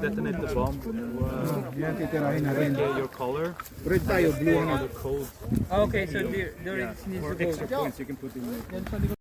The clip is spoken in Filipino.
Detonate the bomb. Yan, titirahin natin. Get your color. Red tayo, blue na. The code. Okay, so the needs to go. Extra points you can put in there.